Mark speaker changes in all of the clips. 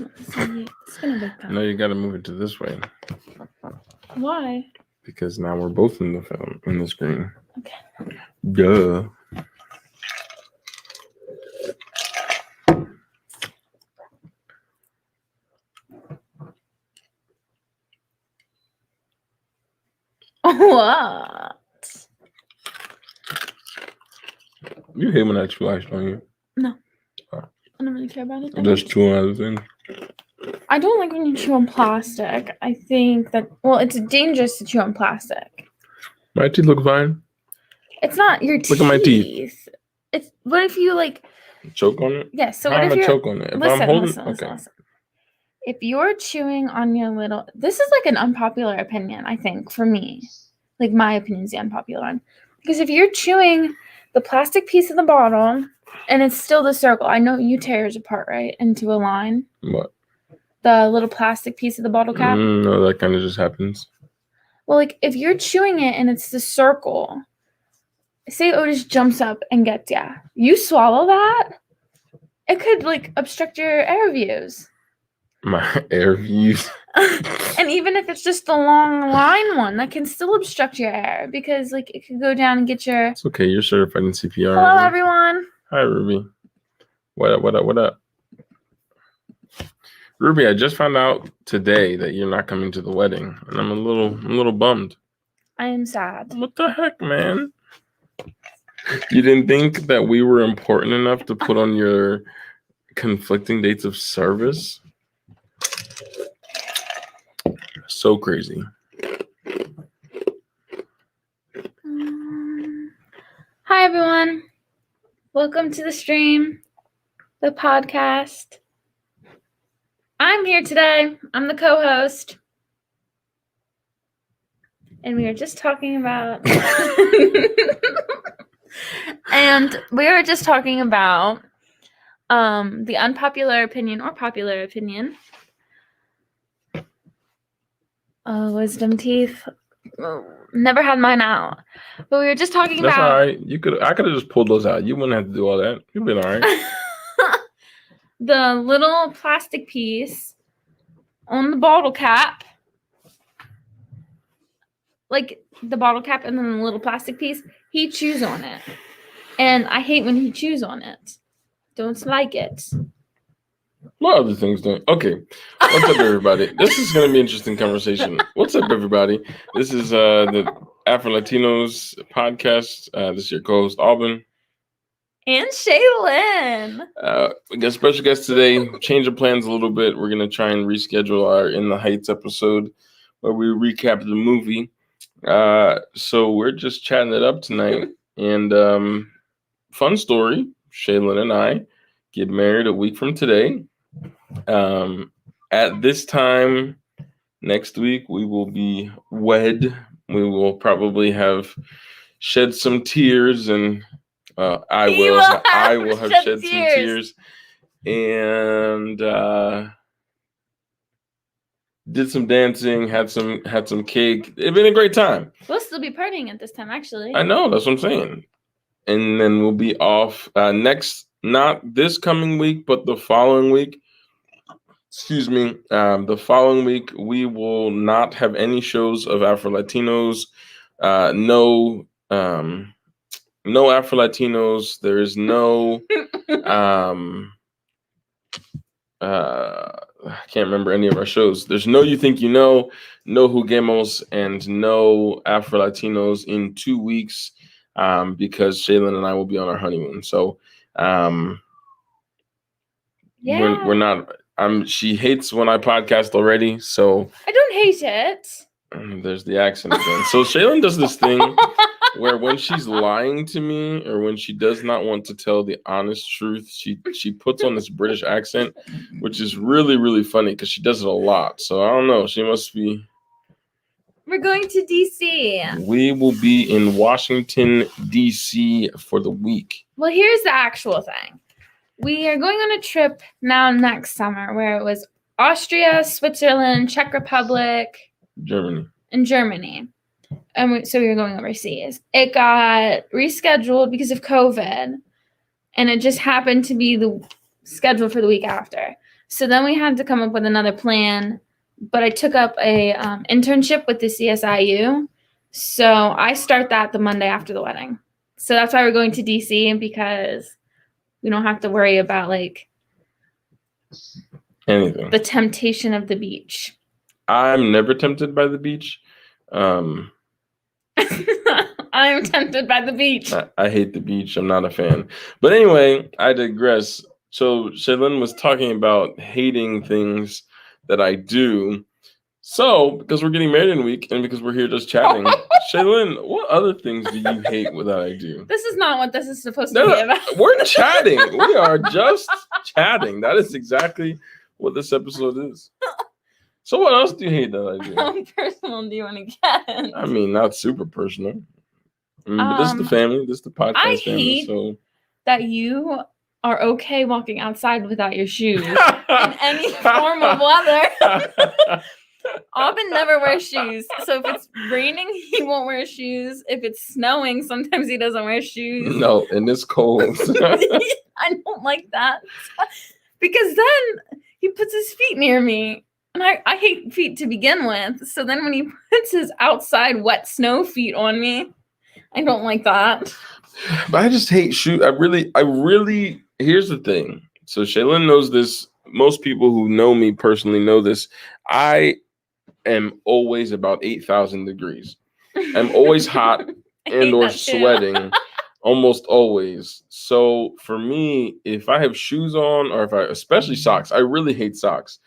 Speaker 1: See, it's gonna be fun.
Speaker 2: No, you got to move it to this way.
Speaker 1: Why?
Speaker 2: Because now we're both in the film, in the screen.
Speaker 1: Okay.
Speaker 2: Duh.
Speaker 1: What?
Speaker 2: You hate when I chew ice, don't you?
Speaker 1: No.
Speaker 2: Oh.
Speaker 1: I don't really care about it.
Speaker 2: Just chewing other things.
Speaker 1: I don't like when you chew on plastic. I think that, well, it's dangerous to chew on plastic.
Speaker 2: My teeth look fine.
Speaker 1: It's not your teeth.
Speaker 2: Look at my teeth.
Speaker 1: It's, what if you like
Speaker 2: choke on it?
Speaker 1: Yes. So
Speaker 2: how
Speaker 1: what
Speaker 2: am
Speaker 1: if
Speaker 2: I
Speaker 1: you
Speaker 2: choke on it? If I'm holding, okay.
Speaker 1: Listen. If you're chewing on your little, this is like an unpopular opinion, I think, for me. Like my opinion is the unpopular one. Because if you're chewing the plastic piece of the bottle and it's still the circle, I know you tear yours apart, right? Into a line.
Speaker 2: What?
Speaker 1: The little plastic piece of the bottle cap.
Speaker 2: No, that kind of just happens.
Speaker 1: Well, like if you're chewing it and it's the circle, say Otis jumps up and gets ya. You swallow that, it could like obstruct your air views.
Speaker 2: My air views.
Speaker 1: And even if it's just the long line one, that can still obstruct your air because like it could go down and get your.
Speaker 2: It's okay. You're certified in CPR.
Speaker 1: Hello, everyone.
Speaker 2: Hi, Ruby. What up? What up? What up? Ruby, I just found out today that you're not coming to the wedding, and I'm a little bummed.
Speaker 1: I am sad.
Speaker 2: What the heck, man? You didn't think that we were important enough to put on your conflicting dates of service? So crazy.
Speaker 1: Hi, everyone. Welcome to the stream, the podcast. I'm here today. I'm the co-host. And we were just talking about... the unpopular opinion or popular opinion. Wisdom teeth. Never had mine out. But we were just talking about...
Speaker 2: That's all right. I could have just pulled those out. You wouldn't have to do all that. You've been all right.
Speaker 1: The little plastic piece on the bottle cap. Like the bottle cap and then the little plastic piece. He chews on it. And I hate when he chews on it. Don't like it.
Speaker 2: A lot of other things don't. Okay. What's up, everybody? This is going to be an interesting conversation. What's up, everybody? This is the Afro Latinos podcast. This is your co-host, Alban.
Speaker 1: And Shaylin.
Speaker 2: We got a special guest today. Change of plans a little bit. We're going to try and reschedule our In the Heights episode where we recap the movie. So we're just chatting it up tonight. And fun story, Shaylin and I get married a week from today. At this time next week, we will be wed. We will probably have shed some tears, and I will have shed some tears, and did some dancing, had some cake. It's been a great time.
Speaker 1: We'll still be partying at this time, actually.
Speaker 2: I know, that's what I'm saying. And then we'll be off not this coming week, but the following week. Excuse me. The following week, we will not have any shows of Afro Latinos. No Afro Latinos. There is no. I can't remember any of our shows. There's no You Think You Know, no Juguemos, and no Afro Latinos in 2 weeks because Shaylin and I will be on our honeymoon. So we're not. She hates when I podcast already, so
Speaker 1: I don't hate it.
Speaker 2: There's the accent again. So Shaylin does this thing where when she's lying to me or when she does not want to tell the honest truth, she puts on this British accent, which is really, really funny because she does it a lot. So I don't know. She must be.
Speaker 1: We're going to D.C.
Speaker 2: We will be in Washington, D.C. for the week.
Speaker 1: Well, here's the actual thing. We are going on a trip now next summer where it was Austria, Switzerland, Czech Republic,
Speaker 2: Germany.
Speaker 1: And Germany. And so we were going overseas. It got rescheduled because of COVID. And it just happened to be the schedule for the week after. So then we had to come up with another plan, but I took up a internship with the CSIU. So I start that the Monday after the wedding. So that's why we're going to DC, because we don't have to worry about like
Speaker 2: Anything.
Speaker 1: the temptation of the beach.
Speaker 2: I'm never tempted by the beach.
Speaker 1: I'm tempted by the beach.
Speaker 2: I hate the beach. I'm not a fan. But anyway, I digress. So Shaylin was talking about hating things that I do. So, because we're getting married in a week and because we're here just chatting, Shaylin, what other things do you hate that I do?
Speaker 1: This is not what this is supposed to be about.
Speaker 2: We're chatting. We are just chatting. That is exactly what this episode is. So what else do you hate that I do?
Speaker 1: How personal do you want to get?
Speaker 2: I mean, not super personal. But this is the family. This is the podcast
Speaker 1: I
Speaker 2: family.
Speaker 1: hate
Speaker 2: So
Speaker 1: that you are okay walking outside without your shoes in any form of weather. Aubin never wears shoes. So if it's raining, he won't wear shoes. If it's snowing, sometimes he doesn't wear shoes.
Speaker 2: No, and it's cold.
Speaker 1: I don't like that. Because then he puts his feet near me. And I hate feet to begin with. So then when he puts his outside wet snow feet on me, I don't like that.
Speaker 2: But I just hate shoes. I really, here's the thing. So Shaylin knows this. Most people who know me personally know this. I am always about 8,000 degrees. I'm always hot and or sweating almost always. So for me, if I have shoes on or especially socks, I really hate socks.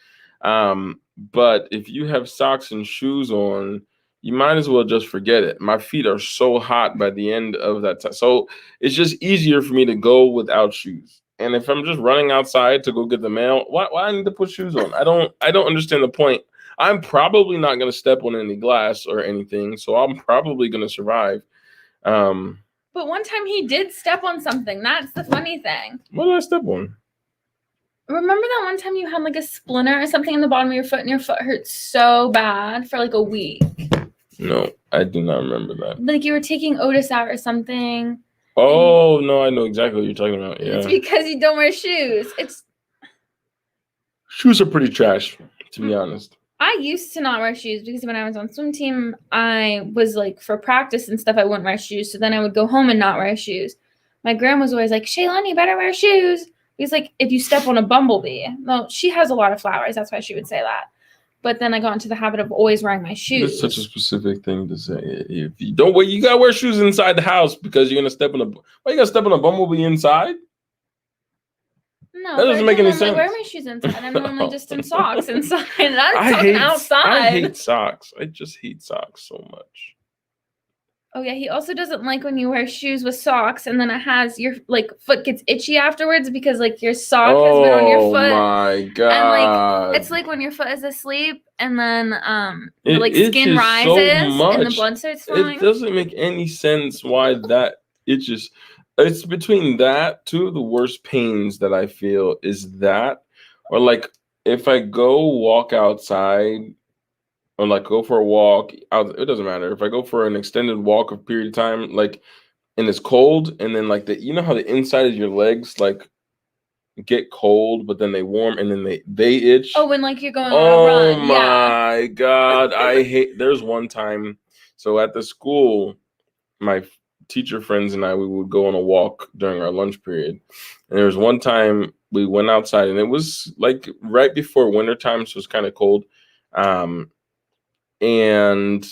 Speaker 2: But if you have socks and shoes on, you might as well just forget it. My feet are so hot by the end of that time. So it's just easier for me to go without shoes. And if I'm just running outside to go get the mail, why I need to put shoes on? I don't understand the point. I'm probably not going to step on any glass or anything, so I'm probably going to survive.
Speaker 1: But one time he did step on something. That's the funny thing.
Speaker 2: What did I step on?
Speaker 1: Remember that one time you had like a splinter or something in the bottom of your foot and your foot hurt so bad for like a week?
Speaker 2: No, I do not remember that.
Speaker 1: Like you were taking Otis out or something.
Speaker 2: Oh, no, I know exactly what you're talking about. Yeah.
Speaker 1: It's because you don't wear shoes.
Speaker 2: Shoes are pretty trash, to be honest.
Speaker 1: I used to not wear shoes because when I was on swim team, I was like for practice and stuff, I wouldn't wear shoes. So then I would go home and not wear shoes. My grandma was always like, Shaylin, you better wear shoes. Because like if you step on a bumblebee, well, she has a lot of flowers. That's why she would say that. But then I got into the habit of always wearing my shoes.
Speaker 2: That's such a specific thing to say. If you don't wear, you gotta wear shoes inside the house because you're gonna step on a. Why you gotta step on a bumblebee inside?
Speaker 1: No,
Speaker 2: that doesn't make any sense.
Speaker 1: I wear my shoes inside. I'm normally just in socks inside. I'm talking outside.
Speaker 2: I hate socks. I just hate socks so much.
Speaker 1: Oh yeah, he also doesn't like when you wear shoes with socks and then it has your like foot gets itchy afterwards because like your sock has been on your foot.
Speaker 2: Oh my god!
Speaker 1: And like it's like when your foot is asleep and then the like skin rises and the blood starts flowing.
Speaker 2: It doesn't make any sense why that itches. It's between that two of the worst pains that I feel is that, or like if I go walk outside. Or like go for a walk out, it doesn't matter. If I go for an extended walk of period of time, like and it's cold, and then like you know how the inside of your legs like get cold, but then they warm and then they itch.
Speaker 1: Oh, when like you're going on a run.
Speaker 2: Oh my god, I hate. There's one time, so at the school, my teacher friends and I we would go on a walk during our lunch period, and there was one time we went outside, and it was like right before wintertime, so it was kind of cold. And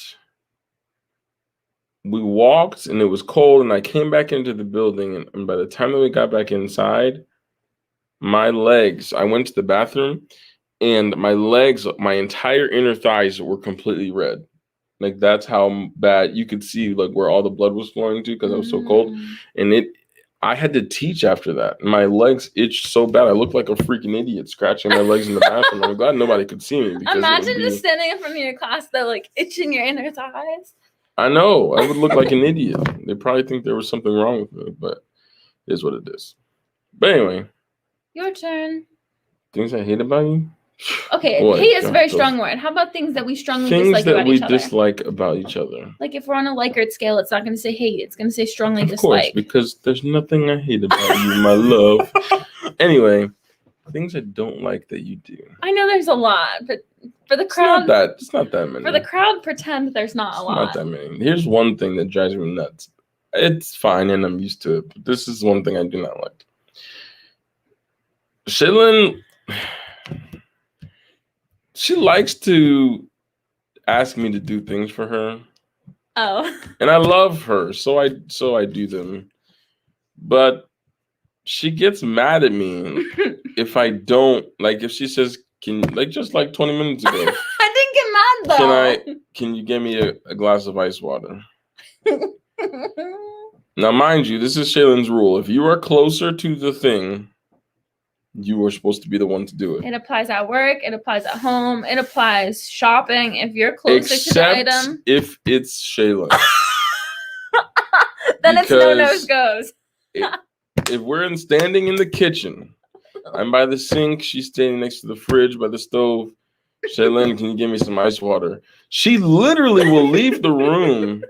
Speaker 2: we walked and it was cold and I came back into the building and by the time that we got back inside, my legs, I went to the bathroom and my legs, my entire inner thighs were completely red. Like that's how bad you could see like where all the blood was flowing to because I was so cold. And I had to teach after that. My legs itched so bad. I looked like a freaking idiot scratching my legs in the bathroom. I'm glad nobody could see me.
Speaker 1: Imagine just standing in front of your class though, like itching your inner thighs.
Speaker 2: I know. I would look like an idiot. They probably think there was something wrong with me, but it is what it is. But anyway.
Speaker 1: Your turn.
Speaker 2: Things I hate about you?
Speaker 1: Okay, hate is a very strong word. How about things that we strongly dislike about each other? Things that we
Speaker 2: dislike about each other.
Speaker 1: Like if we're on a Likert scale, it's not going to say hate. It's going to say strongly dislike.
Speaker 2: Of course, because there's nothing I hate about you, my love. Anyway, Things I don't like that you do.
Speaker 1: I know there's a lot, but for the
Speaker 2: It's not
Speaker 1: crowd,
Speaker 2: it's not that many.
Speaker 1: for the crowd, pretend there's not a
Speaker 2: It's
Speaker 1: lot.
Speaker 2: not that many. Here's one thing that drives me nuts. It's fine and I'm used to it, but this is one thing I do not like. Shaylin, she likes to ask me to do things for her,
Speaker 1: Oh.
Speaker 2: and I love her, so I do them. But she gets mad at me if I don't, like, if she says, "Can," like, just like 20 minutes ago,
Speaker 1: I didn't get mad though.
Speaker 2: can you get me a glass of ice water? Now, mind you, this is Shaylin's rule. If you are closer to the thing, you are supposed to be the one to do it.
Speaker 1: It applies at work. It applies at home. It applies shopping. If you're closer to the item,
Speaker 2: if it's Shaylin.
Speaker 1: Then it's no-nos goes.
Speaker 2: If we're standing in the kitchen, I'm by the sink, she's standing next to the fridge by the stove. Shaylin, can you give me some ice water? She literally will leave the room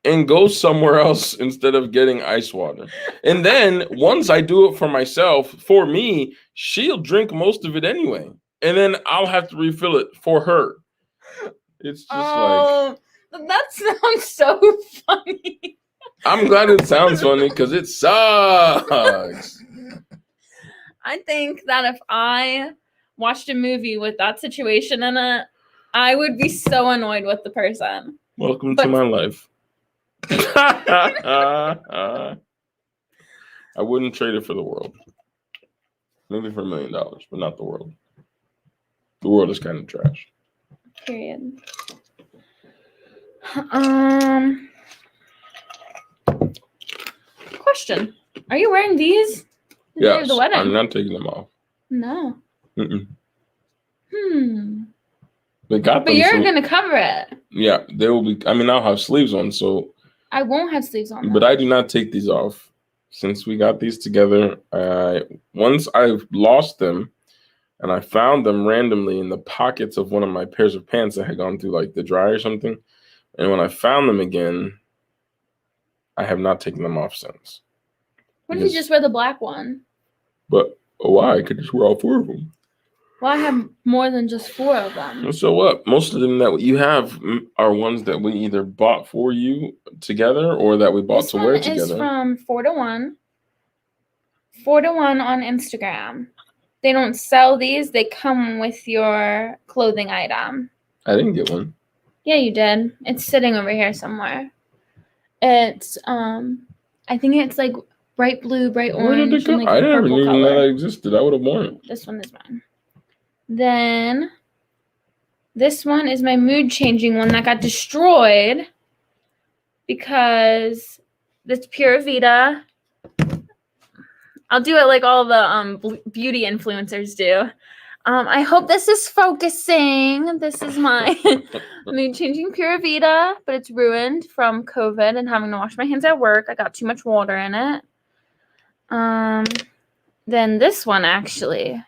Speaker 2: and go somewhere else instead of getting ice water. And then once I do it for myself, for me, she'll drink most of it anyway. And then I'll have to refill it for her. It's just
Speaker 1: that sounds so funny.
Speaker 2: I'm glad it sounds funny because it sucks.
Speaker 1: I think that if I watched a movie with that situation in it, I would be so annoyed with the person.
Speaker 2: Welcome to my life. I wouldn't trade it for the world. Maybe for $1 million, but not the world. The world is kind of trash.
Speaker 1: Period. Question: are you wearing these?
Speaker 2: Yes,
Speaker 1: the wedding?
Speaker 2: I'm not taking them off.
Speaker 1: No.
Speaker 2: Mm-mm.
Speaker 1: They got them. But you're gonna cover it.
Speaker 2: Yeah, they will be. I mean, I'll have sleeves on, so
Speaker 1: I won't have sleeves on.
Speaker 2: But I do not take these off. Since we got these together, once I lost them, and I found them randomly in the pockets of one of my pairs of pants that had gone through like the dryer or something. And when I found them again, I have not taken them off since.
Speaker 1: What if you just wear the black one?
Speaker 2: But why? I could just wear all 4 of them.
Speaker 1: Well, I have more than just 4 of them.
Speaker 2: So what? Most of them that you have are ones that we either bought for you together or that we bought to wear together.
Speaker 1: This one is from 4 to 1. 4 to 1 on Instagram. They don't sell these. They come with your clothing item.
Speaker 2: I didn't get one.
Speaker 1: Yeah, you did. It's sitting over here somewhere. It's I think it's like bright blue, bright orange.
Speaker 2: Where did it go?
Speaker 1: Like
Speaker 2: I didn't even know that existed. I would have worn it.
Speaker 1: This one is mine. Then this one is my mood changing one that got destroyed because this Pura Vida. I'll do it like all the beauty influencers do. I hope this is focusing. This is my mood changing Pura Vida, but it's ruined from COVID and having to wash my hands at work. I got too much water in it. Then this one actually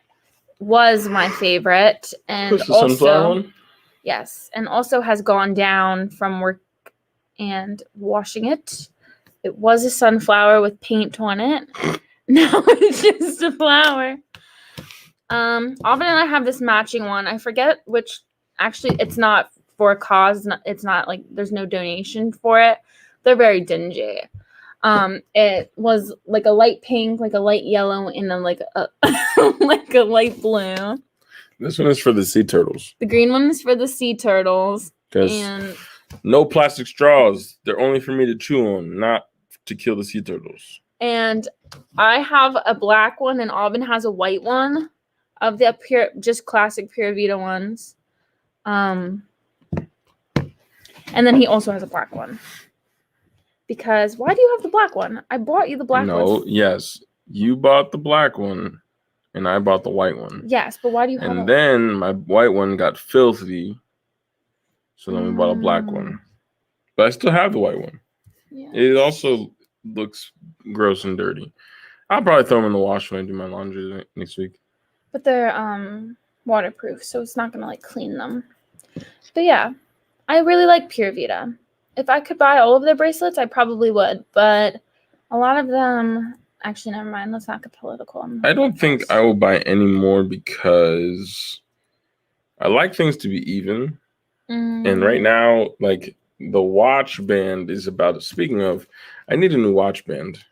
Speaker 1: was my favorite, and
Speaker 2: the sunflower one?
Speaker 1: Yes, and also has gone down from work and washing it. It was a sunflower with paint on it. Now it's just a flower. Alvin and I have this matching one. I forget which. Actually, it's not for a cause. It's not like there's no donation for it. They're very dingy. It was like a light pink, like a light yellow, and then like a like a light blue.
Speaker 2: This one is for the sea turtles.
Speaker 1: The green one is for the sea turtles.
Speaker 2: And no plastic straws. They're only for me to chew on, not to kill the sea turtles.
Speaker 1: And I have a black one, and Alvin has a white one of the just classic Pura Vida ones. And then he also has a black one. Because why do you have the black one? I bought you the black one.
Speaker 2: No, yes. You bought the black one, and I bought the white one.
Speaker 1: Yes, but why do you have it?
Speaker 2: And then my white one got filthy, so then we bought a black one. But I still have the white one. Yeah. It also looks gross and dirty. I'll probably throw them in the wash when I do my laundry next week. But
Speaker 1: they're waterproof, so it's not gonna like clean them. But yeah, I really like Pura Vida. If I could buy all of their bracelets, I probably would. But a lot of them, Actually, never mind. Let's not get political.
Speaker 2: I don't think I will buy any more because I like things to be even. And right now, like the watch band is about. Speaking of, I need a new watch band.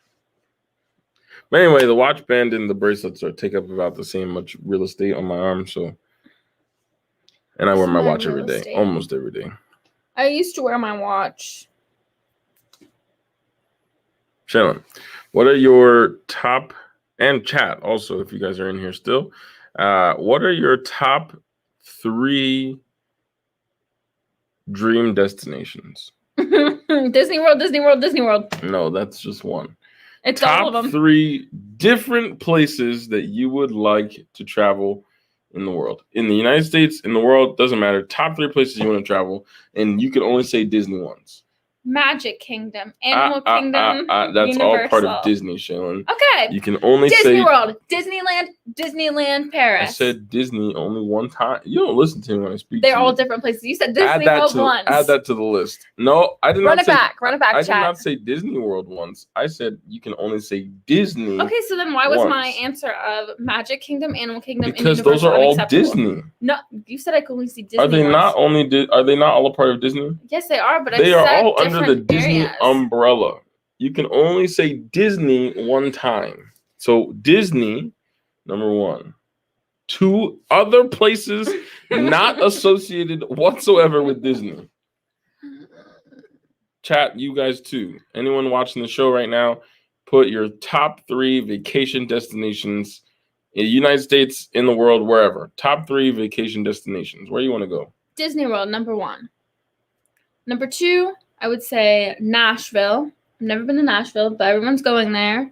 Speaker 2: But anyway, the watch band and the bracelets take up about the same much real estate on my arm. So, and I wear my watch every day, almost every day.
Speaker 1: I used to wear my watch.
Speaker 2: Shannon, what are your top, and chat also, if you guys are in here still, what are your top 3 dream destinations?
Speaker 1: Disney World, Disney World, Disney World.
Speaker 2: No, that's just one.
Speaker 1: It's
Speaker 2: top
Speaker 1: all of them.
Speaker 2: 3 different places that you would like to travel in the world. In the United States, in the world, doesn't matter. Top 3 places you want to travel, and you can only say Disney ones.
Speaker 1: Magic Kingdom, Animal Kingdom,
Speaker 2: that's
Speaker 1: Universal.
Speaker 2: all part of Disney, Shaylin.
Speaker 1: Okay.
Speaker 2: You can only
Speaker 1: Disney
Speaker 2: say
Speaker 1: World, Disneyland, Paris.
Speaker 2: I said Disney only one time. You don't listen to me when I speak.
Speaker 1: They're all different places. You said Disney World once.
Speaker 2: Add that to the list. No, I did not say.
Speaker 1: Run it back,
Speaker 2: I
Speaker 1: chat.
Speaker 2: did not say Disney World once. I said you can only say Disney.
Speaker 1: Okay, so then why was my answer of Magic Kingdom, Animal Kingdom,
Speaker 2: because
Speaker 1: and Universal
Speaker 2: those are all
Speaker 1: unacceptable?
Speaker 2: Disney.
Speaker 1: No, you said I could only see Disney.
Speaker 2: Are they
Speaker 1: once.
Speaker 2: not only? Are they not all a part of Disney?
Speaker 1: Yes, they are. But
Speaker 2: they
Speaker 1: are
Speaker 2: all under the Disney
Speaker 1: areas.
Speaker 2: umbrella. You can only say Disney one time. So Disney, number 1. 2 other places not associated whatsoever with Disney. Chat, you guys too. Anyone watching the show right now, put your top 3 vacation destinations in the United States, in the world, wherever. Top 3 vacation destinations. Where you want to go?
Speaker 1: Disney World, number 1. Number 2, I would say Nashville. I've never been to Nashville, but everyone's going there.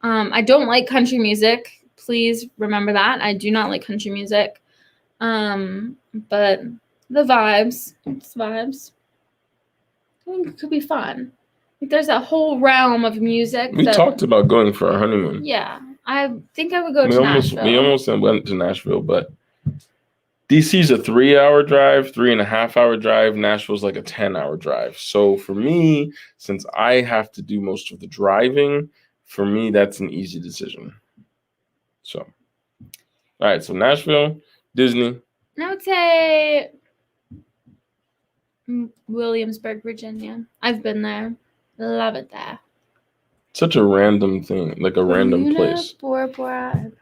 Speaker 1: I don't like country music. Please remember that. I do not like country music. But the vibes, it's vibes. I think it could be fun. Like there's a whole realm of music.
Speaker 2: We talked about going for our honeymoon.
Speaker 1: Yeah, I think I would go to Nashville.
Speaker 2: We almost went to Nashville, but DC's a 3-hour drive, 3.5-hour drive. Nashville's like a 10-hour drive. So for me, since I have to do most of the driving, for me, that's an easy decision. So, all right. So Nashville, Disney.
Speaker 1: I would say Williamsburg, Virginia. I've been there. Love it there.
Speaker 2: Such a random thing, like a random place.
Speaker 1: Bora Bora.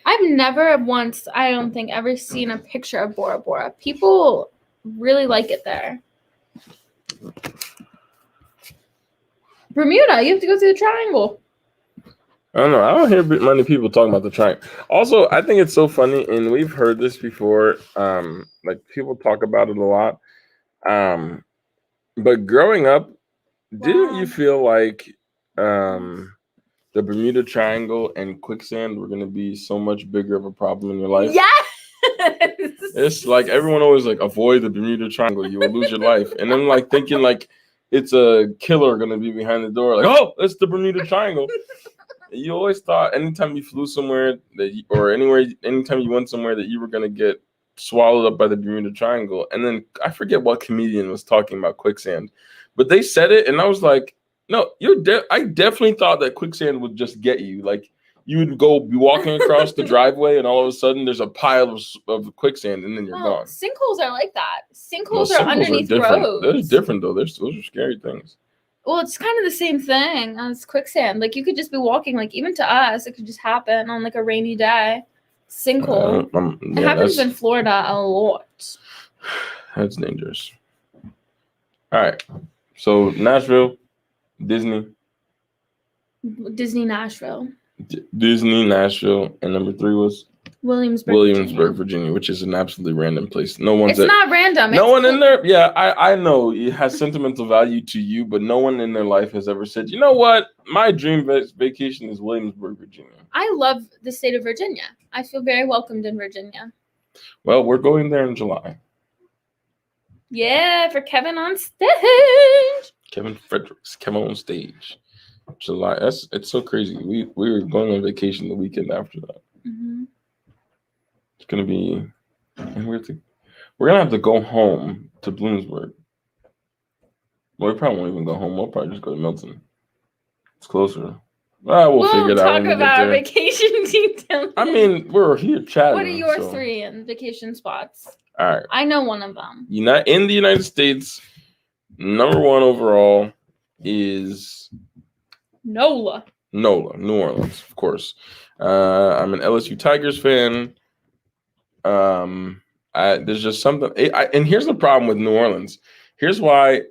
Speaker 1: I've never once, I don't think, ever seen a picture of Bora Bora. People really like it there. Bermuda, you have to go through the triangle.
Speaker 2: I don't know. I don't hear many people talking about the triangle. Also, I think it's so funny, and we've heard this before. Like people talk about it a lot. But growing up, didn't you feel like the Bermuda Triangle and quicksand were going to be so much bigger of a problem in your life?
Speaker 1: Yes!
Speaker 2: It's like everyone always like avoid the Bermuda Triangle, you will lose your life. And then like thinking like it's a killer going to be behind the door, like, oh, it's the Bermuda Triangle. You always thought anytime you flew somewhere anytime you went somewhere that you were going to get swallowed up by the Bermuda Triangle. And then I forget what comedian was talking about quicksand, but they said it and I was like, no, I definitely thought that quicksand would just get you. Like you would be walking across the driveway and all of a sudden there's a pile of quicksand and then you're gone.
Speaker 1: Sinkholes are like that. Sinkholes are underneath roads.
Speaker 2: Those are different though. Those are scary things.
Speaker 1: Well, it's kind of the same thing as quicksand. Like you could just be walking, like even to us, it could just happen on like a rainy day. Sinkhole. It happens in Florida a lot.
Speaker 2: That's dangerous. All right. So Nashville, Disney,
Speaker 1: Nashville.
Speaker 2: Disney, Nashville, and number 3 was
Speaker 1: Williamsburg,
Speaker 2: Virginia, which is an absolutely random place. It's
Speaker 1: not random.
Speaker 2: No one in there. Yeah, I know it has sentimental value to you, but no one in their life has ever said, you know what, my dream vacation is Williamsburg, Virginia. I
Speaker 1: love the state of Virginia. I feel very welcomed in Virginia.
Speaker 2: Well, we're going there in July.
Speaker 1: Yeah, for Kevin on stage.
Speaker 2: Kevin Fredericks, Kevin on stage. July. It's so crazy. We were going on vacation the weekend after that.
Speaker 1: Mm-hmm.
Speaker 2: It's gonna be, and we're gonna have to go home to Bloomsburg. Well, we probably won't even go home. We'll probably just go to Milton. It's closer. Well, we'll figure it out
Speaker 1: talk
Speaker 2: when we get
Speaker 1: about our
Speaker 2: there.
Speaker 1: vacation details.
Speaker 2: I mean, we're here chatting.
Speaker 1: What are your
Speaker 2: so.
Speaker 1: 3 vacation spots?
Speaker 2: All right.
Speaker 1: I know one of them.
Speaker 2: In the United States, number 1 overall is
Speaker 1: NOLA,
Speaker 2: New Orleans, of course. I'm an LSU Tigers fan. There's just something, and here's the problem with New Orleans. Here's why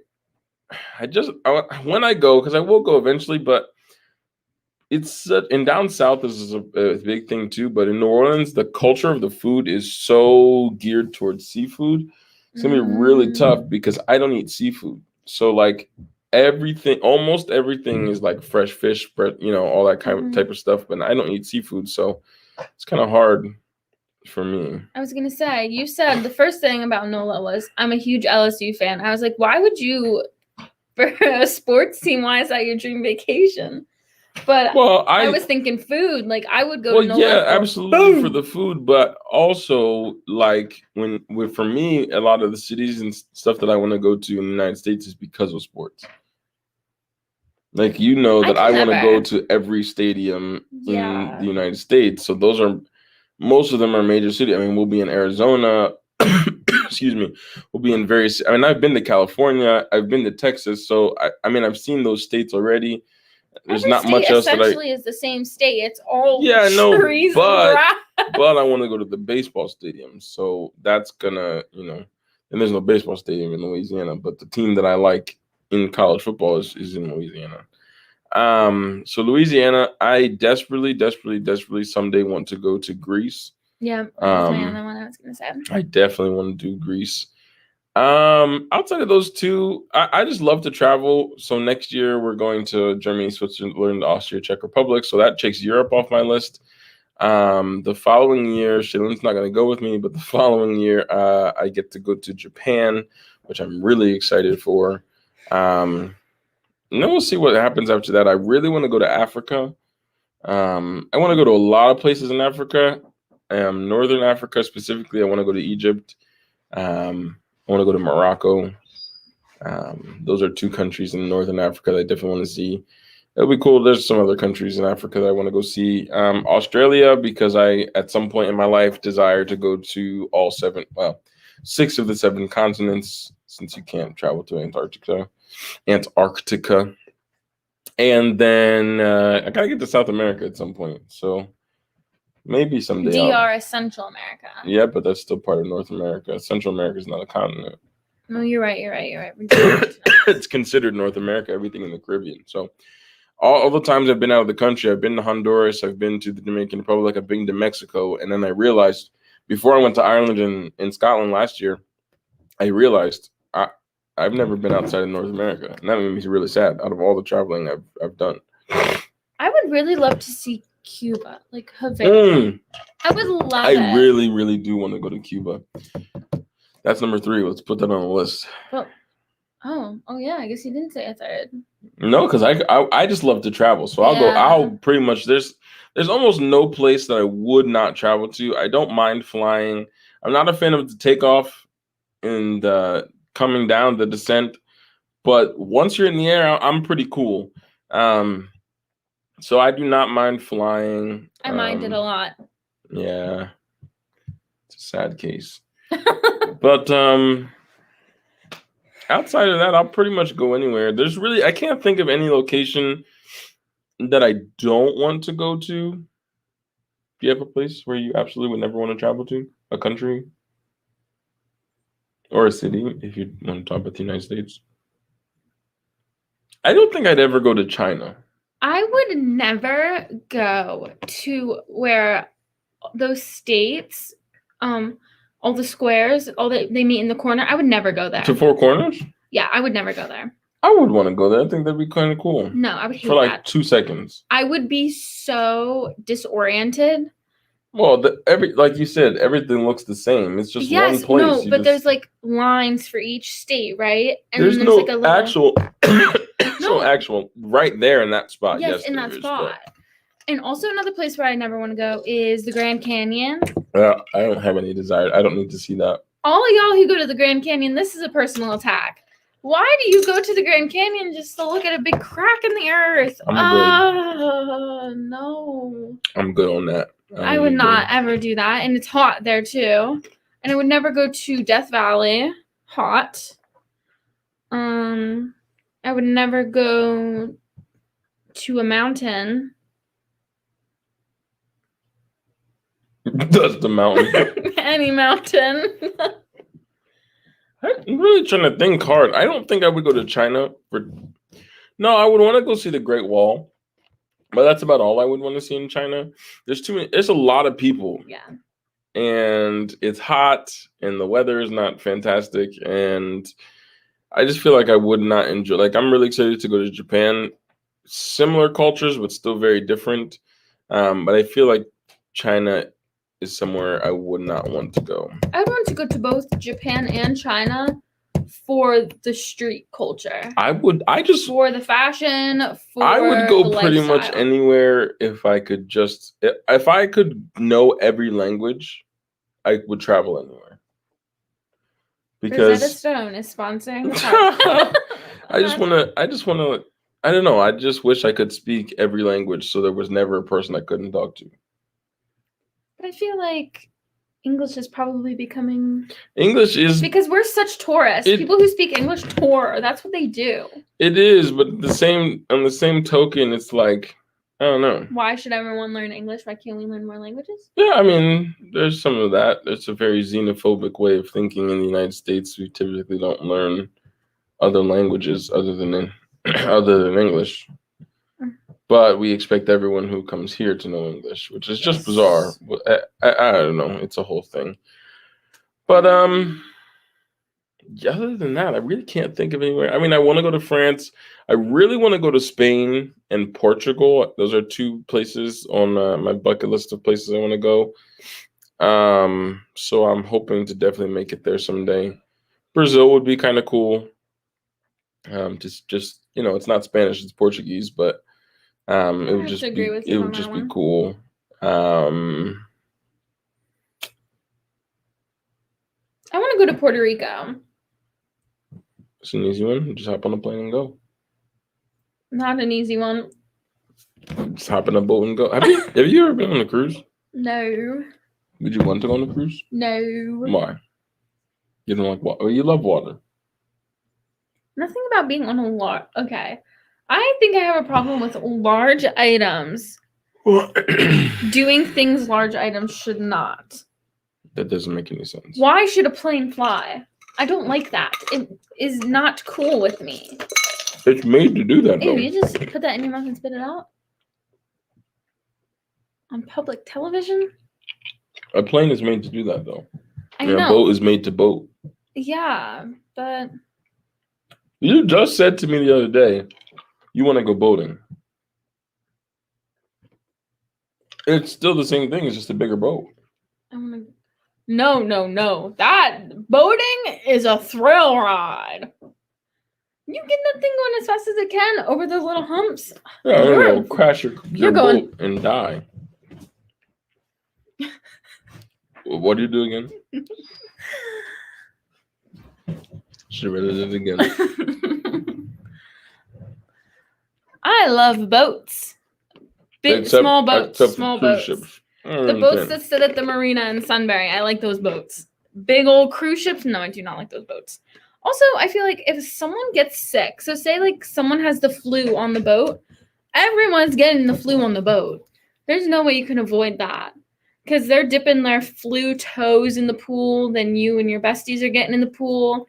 Speaker 2: when I go, because I will go eventually, but it's and down south this is a big thing too. But in New Orleans, the culture of the food is so geared towards seafood. It's gonna be really tough because I don't eat seafood. So like almost everything is like fresh fish, but all that type of stuff. But I don't eat seafood, so it's kind of hard for me.
Speaker 1: I was gonna say, you said the first thing about NOLA was I'm a huge LSU fan. I was like, why would you, for a sports team, why is that your dream vacation? But I was thinking food. Like I would go to NOLA.
Speaker 2: Yeah, absolutely for the food, but also like for me, a lot of the cities and stuff that I want to go to in the United States is because of sports. Like that I want to go to every stadium in the United States. So most of them are major cities. I mean, we'll be in Arizona. Excuse me. We'll be in various. I mean, I've been to California. I've been to Texas. So I mean, I've seen those states already. There's not much else that
Speaker 1: essentially is the same state. It's all trees
Speaker 2: but
Speaker 1: and
Speaker 2: but I want to go to the baseball stadium. So that's gonna, and there's no baseball stadium in Louisiana, but the team that I like in college football is in Louisiana. So Louisiana, I desperately someday want to go to Greece.
Speaker 1: Yeah, that's my other one I was gonna say.
Speaker 2: I definitely want to do Greece. Outside of those 2, I just love to travel. So next year we're going to Germany, Switzerland, Austria, Czech Republic. So that takes Europe off my list. The following year, Shailen's not going to go with me, but the following year, I get to go to Japan, which I'm really excited for. We'll see what happens after that. I really want to go to Africa. I want to go to a lot of places in Africa. Northern Africa specifically, I want to go to Egypt. I want to go to Morocco. Those are 2 countries in Northern Africa that I definitely want to see. It'll be cool. There's some other countries in Africa that I want to go see. Australia, because I, at some point in my life, desire to go to all 6 of the 7 continents, since you can't travel to Antarctica. And then I got to get to South America at some point. So maybe someday.
Speaker 1: DR is Central America.
Speaker 2: Yeah, but that's still part of North America. Central America is not a continent.
Speaker 1: No, you're right.
Speaker 2: It's considered North America, everything in the Caribbean. So all the times I've been out of the country, I've been to Honduras, I've been to the Dominican Republic, I've been to Mexico. And then I realized, before I went to Ireland and Scotland last year, I realized I've never been outside of North America. And that made me really sad out of all the traveling I've done.
Speaker 1: I would really love to see Cuba, like Havana. I would love it.
Speaker 2: I really, really do want to go to Cuba. That's number 3. Let's put that on the list.
Speaker 1: Well, oh yeah. I guess you didn't say a third.
Speaker 2: No, because I just love to travel. So I'll go. I'll pretty much there's almost no place that I would not travel to. I don't mind flying. I'm not a fan of the takeoff and coming down, the descent. But once you're in the air, I'm pretty cool. So I do not mind flying.
Speaker 1: I mind it a lot.
Speaker 2: Yeah. It's a sad case. But outside of that, I'll pretty much go anywhere. I can't think of any location that I don't want to go to. Do you have a place where you absolutely would never want to travel to? A country? Or a city, if you want to talk about the United States? I don't think I'd ever go to China.
Speaker 1: I would never go to where those states, all the squares, they meet in the corner. I would never go there.
Speaker 2: To Four Corners?
Speaker 1: Yeah, I would never go there.
Speaker 2: I would want to go there. I think that'd be kind of cool.
Speaker 1: No, I would hate
Speaker 2: for like
Speaker 1: that.
Speaker 2: 2 seconds.
Speaker 1: I would be so disoriented.
Speaker 2: Well, like you said, everything looks the same. It's just one place.
Speaker 1: No, but there's like lines for each state, right?
Speaker 2: And there's no like a little... actual right there in that spot.
Speaker 1: Yes, in that spot. But... And also another place where I never want to go is the Grand Canyon.
Speaker 2: I don't have any desire. I don't need to see that.
Speaker 1: All of y'all who go to the Grand Canyon, this is a personal attack. Why do you go to the Grand Canyon just to look at a big crack in the earth? No.
Speaker 2: I'm good on that.
Speaker 1: I would not ever do that. And it's hot there too. And I would never go to Death Valley. Hot. I would never go to a mountain.
Speaker 2: That's the mountain.
Speaker 1: Any mountain.
Speaker 2: I'm really trying to think hard. I don't think I would go to China for. No, I would want to go see the Great Wall, but that's about all I would want to see in China. There's too many. There's a lot of people.
Speaker 1: Yeah.
Speaker 2: And it's hot, and the weather is not fantastic, and I just feel like I would not enjoy. Like, I'm really excited to go to Japan. Similar cultures, but still very different. But I feel like China is somewhere I would not want to go.
Speaker 1: I would want to go to both Japan and China for the street culture.
Speaker 2: For
Speaker 1: the fashion,
Speaker 2: I would go
Speaker 1: the
Speaker 2: pretty
Speaker 1: lifestyle.
Speaker 2: much anywhere if I could know every language, I would travel anywhere. Because
Speaker 1: Rosetta Stone is sponsoring the
Speaker 2: I just want to I don't know, I just wish I could speak every language so there was never a person I couldn't talk to.
Speaker 1: But I feel like English is probably becoming...
Speaker 2: English is...
Speaker 1: Because we're such tourists. People who speak English tour. That's what they do. It
Speaker 2: is, but on the same token, it's like, I don't know.
Speaker 1: Why should everyone learn English? Why can't we learn more languages?
Speaker 2: Yeah, I mean, there's some of that. It's a very xenophobic way of thinking in the United States. We typically don't learn other languages other than English. But we expect everyone who comes here to know English, which is just bizarre. I don't know. It's a whole thing. But other than that, I really can't think of anywhere. I mean, I want to go to France. I really want to go to Spain and Portugal. Those are two places on my bucket list of places I want to go. So I'm hoping to definitely make it there someday. Brazil would be kind of cool. Just it's not Spanish, it's Portuguese, but it would just be cool.
Speaker 1: I want to go to Puerto Rico.
Speaker 2: It's an easy one. Just hop on a plane and go.
Speaker 1: Not an easy one.
Speaker 2: Just hop in a boat and go. Have you ever been on a cruise?
Speaker 1: No.
Speaker 2: Would you want to go on a cruise?
Speaker 1: No.
Speaker 2: Why? You don't like water? You love water.
Speaker 1: Nothing about being on a lot. Okay. I think I have a problem with large items. Doing things large items should not.
Speaker 2: That doesn't make any sense.
Speaker 1: Why should a plane fly? I don't like that. It is not cool with me.
Speaker 2: It's made to do that, though.
Speaker 1: Ew, you just put that in your mouth and spit it out? On public television?
Speaker 2: A plane is made to do that, though.
Speaker 1: I know.
Speaker 2: A boat is made to boat.
Speaker 1: Yeah, but...
Speaker 2: You just said to me the other day, you want to go boating. It's still the same thing. It's just a bigger boat.
Speaker 1: No. That boating is a thrill ride. You get that thing going as fast as it can over those little humps.
Speaker 2: Yeah, you'll crash your boat and die. What do you do again? Should have read it again.
Speaker 1: I love boats. Small boats.
Speaker 2: Ships.
Speaker 1: The boats that sit at the marina in Sunbury. I like those boats. Big old cruise ships. No, I do not like those boats. Also, I feel like if someone gets sick, so say like someone has the flu on the boat, everyone's getting the flu on the boat. There's no way you can avoid that. Because they're dipping their flu toes in the pool, then you and your besties are getting in the pool.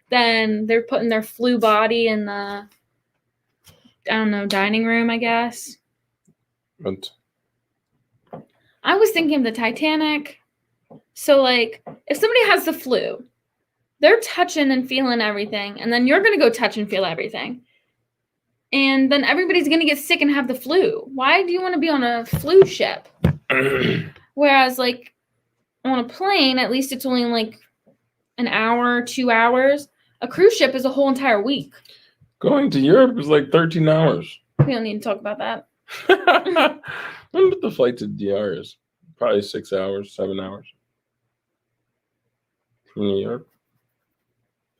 Speaker 1: Then they're putting their flu body in the, dining room, I guess.
Speaker 2: But
Speaker 1: I was thinking of the Titanic. So, like, if somebody has the flu, they're touching and feeling everything, and then you're going to go touch and feel everything. And then everybody's going to get sick and have the flu. Why do you want to be on a flu ship? Whereas, like, on a plane, at least it's only, like, an hour, 2 hours. A cruise ship is a whole entire week.
Speaker 2: Going to Europe is like 13 hours.
Speaker 1: We don't need to talk about that.
Speaker 2: I wonder what the flight to DR is. Probably 6 hours, 7 hours. From New York.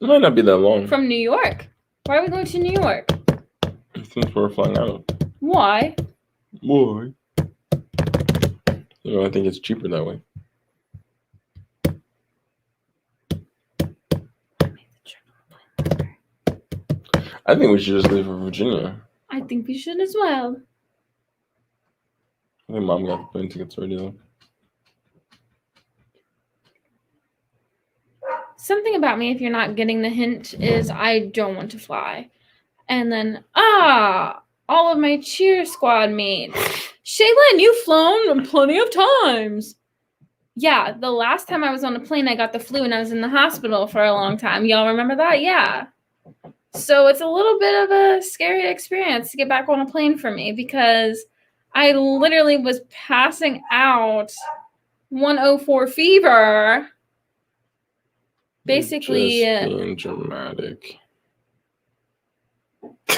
Speaker 2: It might not be that long.
Speaker 1: From New York. Why are we going to New York?
Speaker 2: Since we're flying out.
Speaker 1: Why?
Speaker 2: Why? I think it's cheaper that way. I think we should just leave for Virginia.
Speaker 1: I think we should as well.
Speaker 2: I think Mom got the plane tickets already though.
Speaker 1: Something about me, if you're not getting the hint, is I don't want to fly. And then, all of my cheer squad mates. Shaylin, you've flown plenty of times. Yeah, the last time I was on a plane, I got the flu and I was in the hospital for a long time. Y'all remember that? Yeah. So it's a little bit of a scary experience to get back on a plane for me because I literally was passing out 104 fever. Basically,
Speaker 2: just being dramatic.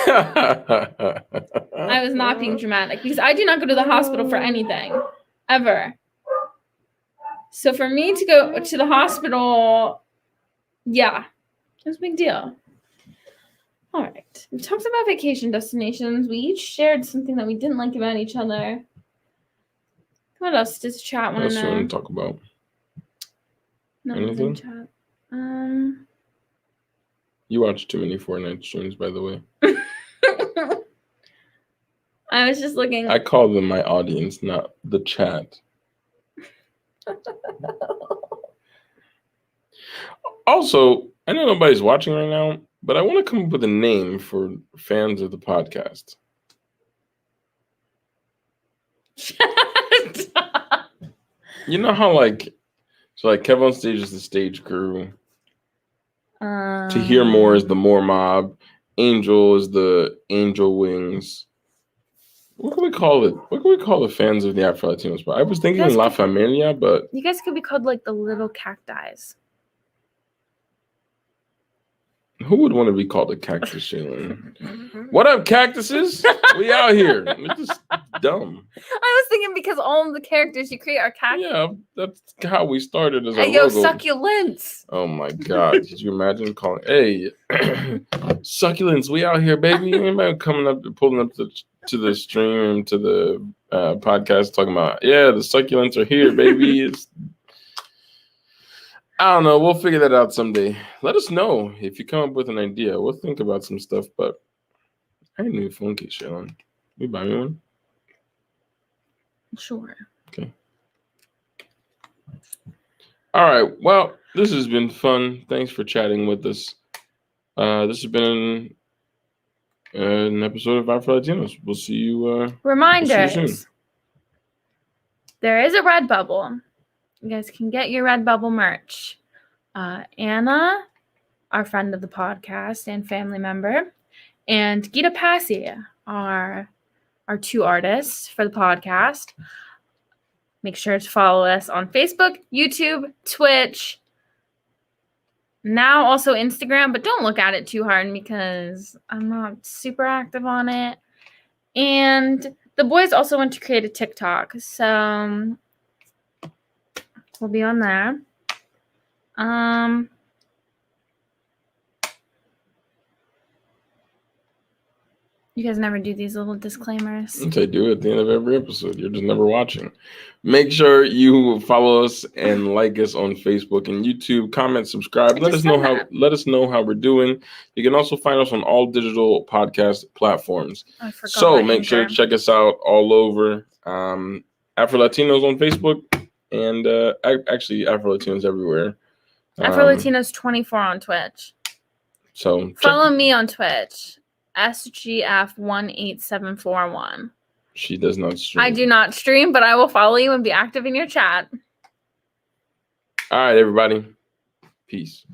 Speaker 1: I was not being dramatic because I do not go to the hospital for anything, ever. So for me to go to the hospital, yeah, it was a big deal. All right. We talked about vacation destinations. We each shared something that we didn't like about each other. What else does chat want to know?
Speaker 2: What else you want to talk about?
Speaker 1: Nothing in chat.
Speaker 2: You watch too many Fortnite streams, by the way.
Speaker 1: I was just looking.
Speaker 2: I call them my audience, not the chat. Also, I know nobody's watching right now, but I want to come up with a name for fans of the podcast. You know how Kev on Stage is the stage crew. To Hear More is the More Mob. Angel is the Angel Wings. What can we call it? What can we call the fans of the Afro Latinos? I was thinking La Familia, but
Speaker 1: you guys could be called like the little cacti.
Speaker 2: Who would want to be called a cactus, Shaylin? What up, cactuses? We out here. We're just dumb.
Speaker 1: I was thinking because all of the characters you create are cactus.
Speaker 2: Yeah, that's how we started as a
Speaker 1: Hey, yo,
Speaker 2: logo.
Speaker 1: succulents.
Speaker 2: Oh my God! Did you imagine calling? Hey, succulents, we out here, baby. Anybody coming up, pulling up to the stream, to the podcast, talking about the succulents are here, baby. I don't know. We'll figure that out someday. Let us know if you come up with an idea. We'll think about some stuff, but I need a new phone case, Shaylin. You buy me one?
Speaker 1: Sure.
Speaker 2: Okay. All right. Well, this has been fun. Thanks for chatting with us. This has been an episode of Afro Latinos. We'll see you.
Speaker 1: Reminders.
Speaker 2: We'll see you soon.
Speaker 1: There is a Redbubble. You guys can get your Redbubble merch. Anna, our friend of the podcast and family member, and Gita Passy are our two artists for the podcast. Make sure to follow us on Facebook, YouTube, Twitch, now also Instagram, but don't look at it too hard because I'm not super active on it. And the boys also want to create a TikTok, so we'll be on there. You guys never do these little disclaimers.
Speaker 2: I do at the end of every episode. You're just never watching. Make sure you follow us and like us on Facebook and YouTube. Comment, subscribe. Let us know how we're doing. You can also find us on all digital podcast platforms. So make sure to check us out all over. Afro Latinos on Facebook and actually Afro Latinos everywhere.
Speaker 1: Afro Latinos 24 on Twitch.
Speaker 2: So
Speaker 1: follow me on Twitch. SGF18741.
Speaker 2: She does not stream.
Speaker 1: I do not stream, but I will follow you and be active in your chat.
Speaker 2: All right, everybody. Peace.